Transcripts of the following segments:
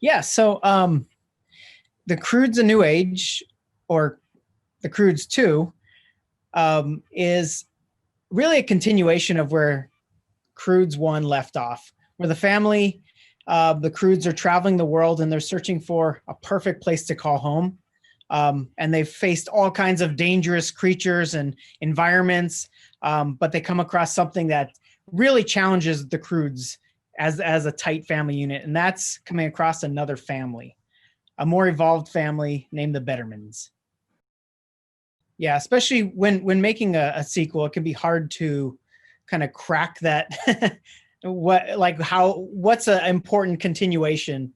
Yeah, so the Croods: A New Age, or the Croods 2, is really a continuation of where Croods 1 left off, where the family, the Croods are traveling the world and they're searching for a perfect place to call home. And they've faced all kinds of dangerous creatures and environments, but they come across something that really challenges the Croods as a tight family unit, and that's coming across another family, a more evolved family named the Bettermans. Yeah, especially when making a sequel, it can be hard to kind of crack that what's an important continuation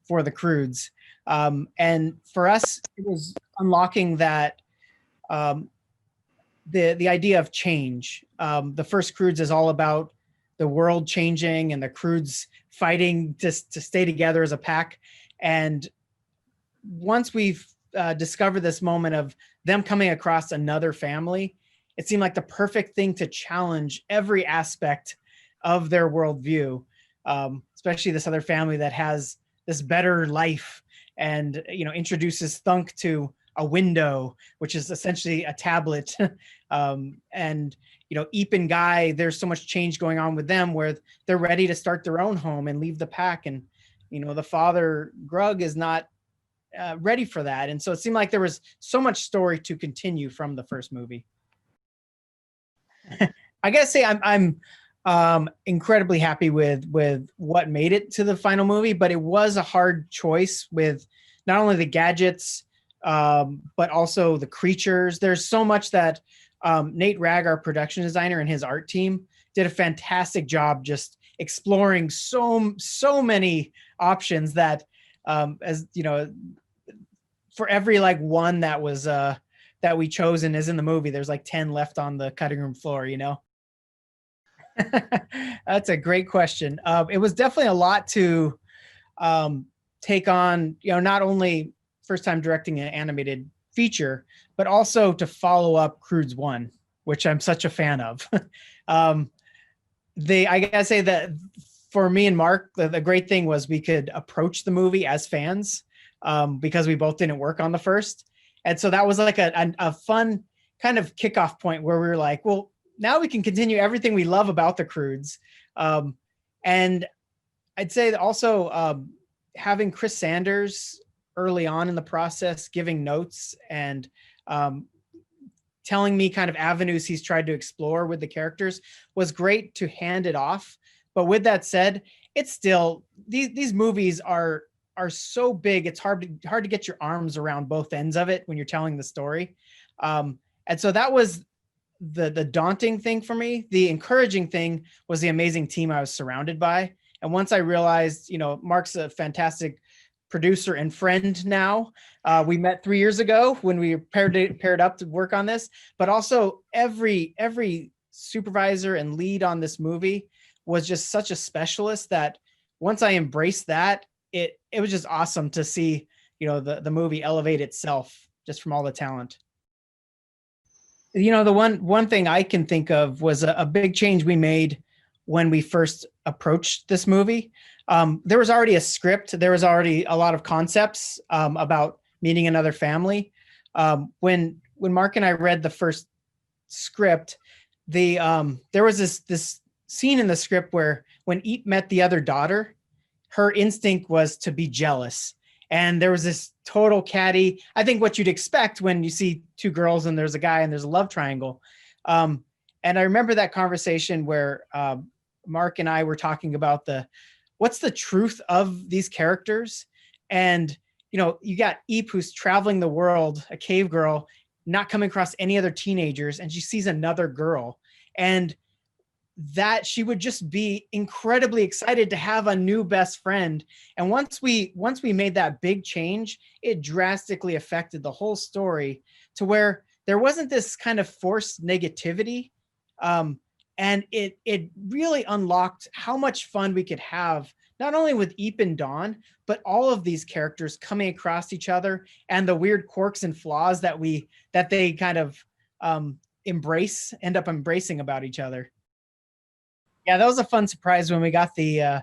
for the Croods. And for us, it was unlocking that um, the idea of change. The first Croods is all about the world changing and the Croods fighting just to stay together as a pack. And once we've discovered this moment of them coming across another family, it seemed like the perfect thing to challenge every aspect of their worldview, especially this other family that has this better life and, introduces Thunk to a window, which is essentially a tablet. And, Eep and Guy, there's so much change going on with them where they're ready to start their own home and leave the pack. And, the father, Grug, is not ready for that. And so it seemed like there was so much story to continue from the first movie. I gotta say, I'm incredibly happy with what made it to the final movie, but it was a hard choice with not only the gadgets, but also the creatures. There's so much that Nate Ragg, our production designer, and his art team did a fantastic job just exploring so many options that, as you know, for every one that was that we chose and is in the movie, there's 10 left on the cutting room floor. That's a great question. It was definitely a lot to take on, not only first time directing an animated feature, but also to follow up Croods 1, which I'm such a fan of. I gotta say that for me and Mark, the great thing was we could approach the movie as fans, because we both didn't work on the first. And so that was a fun kind of kickoff point where we were like, well, now we can continue everything we love about the Croods. And I'd say that also having Chris Sanders early on in the process, giving notes and telling me kind of avenues he's tried to explore with the characters was great to hand it off. But with that said, it's still, these movies are so big, it's hard to get your arms around both ends of it when you're telling the story. And so that was the daunting thing for me. The encouraging thing was the amazing team I was surrounded by. And once I realized, Mark's a fantastic producer and friend now. We met 3 years ago when we paired up to work on this, but also every supervisor and lead on this movie was just such a specialist that once I embraced that, it was just awesome to see, the movie elevate itself just from all the talent. The one thing I can think of was a big change we made when we first approached this movie. There was already a script. There was already a lot of concepts about meeting another family. When Mark and I read the first script, there was this scene in the script where when Eep met the other daughter, her instinct was to be jealous. And there was this total catty, I think what you'd expect when you see two girls and there's a guy and there's a love triangle. And I remember that conversation where Mark and I were talking about what's the truth of these characters. And, you got Eep, who's traveling the world, a cave girl, not coming across any other teenagers. And she sees another girl. And that she would just be incredibly excited to have a new best friend. And once we made that big change, it drastically affected the whole story to where there wasn't this kind of forced negativity. And it really unlocked how much fun we could have, not only with Eep and Dawn, but all of these characters coming across each other and the weird quirks and flaws that they kind of end up embracing about each other. Yeah, that was a fun surprise when we got the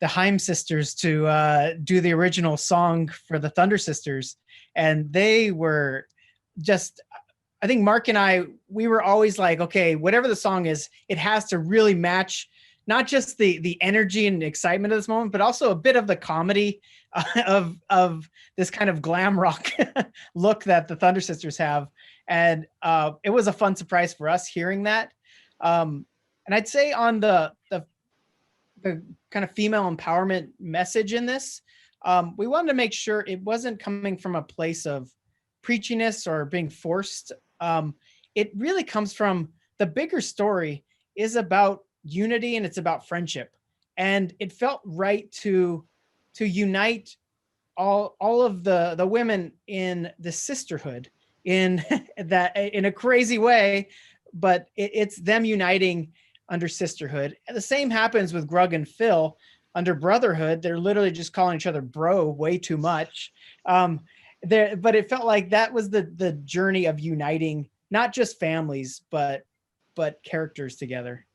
the Haim sisters to do the original song for the Thunder Sisters, and they were just. I think Mark and I, we were always like, okay, whatever the song is, it has to really match not just the energy and excitement of this moment, but also a bit of the comedy of this kind of glam rock look that the Thunder Sisters have. And it was a fun surprise for us hearing that. And I'd say on the kind of female empowerment message in this, we wanted to make sure it wasn't coming from a place of preachiness or being forced. It really comes from the bigger story is about unity and it's about friendship. And it felt right to unite all of the women in the sisterhood in that in a crazy way, but it's them uniting under sisterhood. And the same happens with Grug and Phil under brotherhood. They're literally just calling each other bro way too much. But it felt like that was the journey of uniting not just families, but characters together.